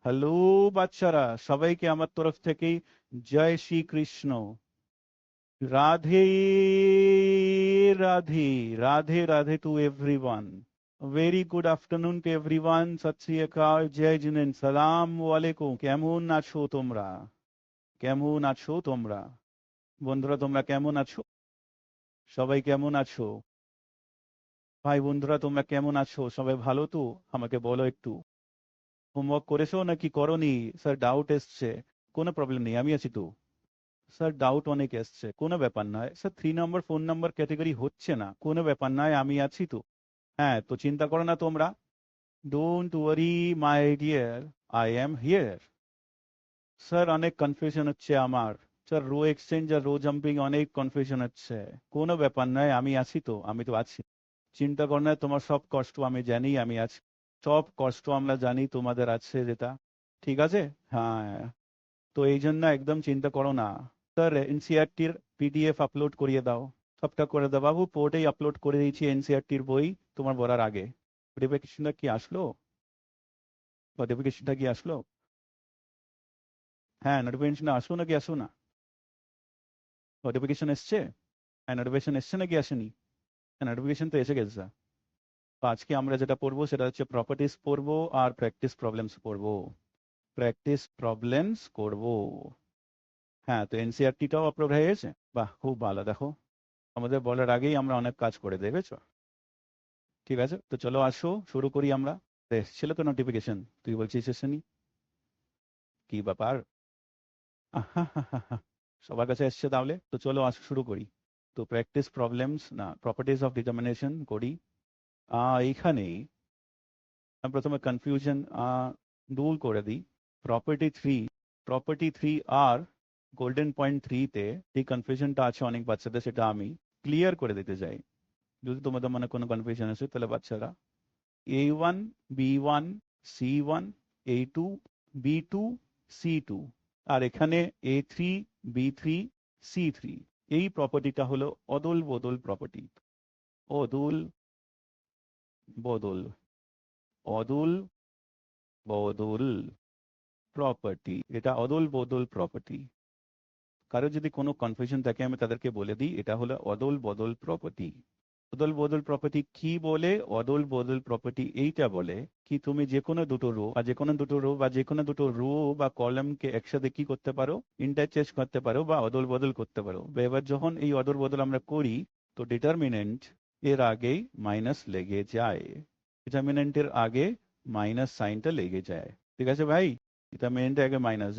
Hello বাচ্চারা, সবাইকে আমার তরফ থেকে জয় Shri Krishna. Radhe Radhe, Radhe Radhe to everyone. Very good afternoon to everyone. Sat Shri আকাল, জয় জিনেন, সালাম ওয়ালাইকুম। কেমন আছো তোমরা? কেমন আছো তোমরা বন্ধুরা? তোমরা কেমন আছো? সবাই কেমন আছো? ভাই বন্ধুরা, তোমরা কেমন আছো? সবাই ভালো তো? আমাকে বলো একটু। হোমওয়ার্ক করেছো নাকি করোনি? স্যার ডাউট এসছে। কোনো প্রবলেম নেই, আমি আছি তো। স্যার ডাউট অনেক এসছে, কোনো ব্যাপার নয় স্যার। 3 নম্বর 4 নম্বর ক্যাটেগরি হচ্ছে না, কোনো ব্যাপার নয়, আমি আছি তো। হ্যাঁ, তো চিন্তা করো না তোমরা। Don't worry my dear, I am here. Sir অনেক কনফিউশন হচ্ছে আমার। স্যার রো এক্সচেঞ্জ আর রো জাম্পিং অনেক কনফিউশন হচ্ছে। কোনো ব্যাপার নয়, আমি আছি তো, আমি তো আছি। চিন্তা করো না, তোমার সব কষ্ট আমি জানি, আমি আছি। সব কষ্ট আমরা জানি তোমাদের আছে যেটা। ঠিক আছে। হ্যাঁ, তো এই জন্য একদম চিন্তা করো না। স্যার এনসিআরটির পিডিএফ আপলোড করিয়ে দাও। সবটা করে দাও বাবু, পোর্টেই আপলোড করে দিয়েছি এনসিআরটির বই তোমার বলার আগে। নোটিফিকেশনটা কি আসলো? নোটিফিকেশনটা কি আসলো? হ্যাঁ, নোটিফিকেশনটা আসলো নাকি আসলো না? নোটিফিকেশন এসছে? হ্যাঁ, নোটিফিকেশন এসছে নাকি আসেনি? হ্যাঁ, নোটিফিকেশন তো এসে গেছে। তো আজকে আমরা যেটা পড়বো সেটা হচ্ছে প্রপার্টিস পড়বো আর প্র্যাকটিস প্রবলেমস পড়বো। প্র্যাকটিস প্রবলেমস করবো। হ্যাঁ, তো এনসিআরটিটাও আপলোড হয়ে গেছে। বাহ, খুব ভালো। দেখো, আমাদের বলার আগেই আমরা অনেক কাজ করে দেখেছো। ঠিক আছে, তো চলো আসো শুরু করি আমরা। এসেছিল তো নোটিফিকেশন, তুই বলছিস এসেনি? কি ব্যাপার? আহাহাহাহা। সবার কাছে এসছে তাহলে, তো চলো আসো শুরু করি। তো প্র্যাকটিস প্রবলেমস না প্রপার্টিজ অফ ডিটারমিনেশন করি। এইখানেই আমি প্রথমে কনফিউশন দূর করে দিই। প্রপার্টি থ্রি আর গোল্ডেন পয়েন্ট থ্রিতে যে কনফিউশনটা আছে অনেক বাচ্চাদের, সেটা আমি ক্লিয়ার করে দিতে চাই। যদি তোমাদের মনে কোনো কনফিউশন আছে তাহলে বাচ্চারা, A1 B1 C1 A2 B2 C2, আর এখানে A3 B3 C3। এই প্রপার্টিটা হলো অদল বদল প্রপার্টি। অদল বদল, অদল বদল প্রপার্টি, এটা অদল বদল প্রপার্টি। কারো যদি কোনো কনফিউশন থাকে আমি তাদেরকে বলে দিই, এটা হলো অদল বদল প্রপার্টি। অদল বদল প্রপার্টি কি বলে? অদল বদল প্রপার্টি এইটা বলে কি, তুমি যে কোনো দুটো রো বা কলামকে একসাথে কি করতে পারো? ইন্টারচেঞ্জ করতে পারো বা অদল বদল করতে পারো। এবার যখন এই অদল বদল আমরা করি, তো ডিটারমিনেন্ট এর আগেই মাইনাস লেগে যায়। ডিটারমিনেন্টের আগে মাইনাস সাইনটা লেগে যায়। ঠিক আছে ভাই? ডিটারমিনেন্টের আগে মাইনাস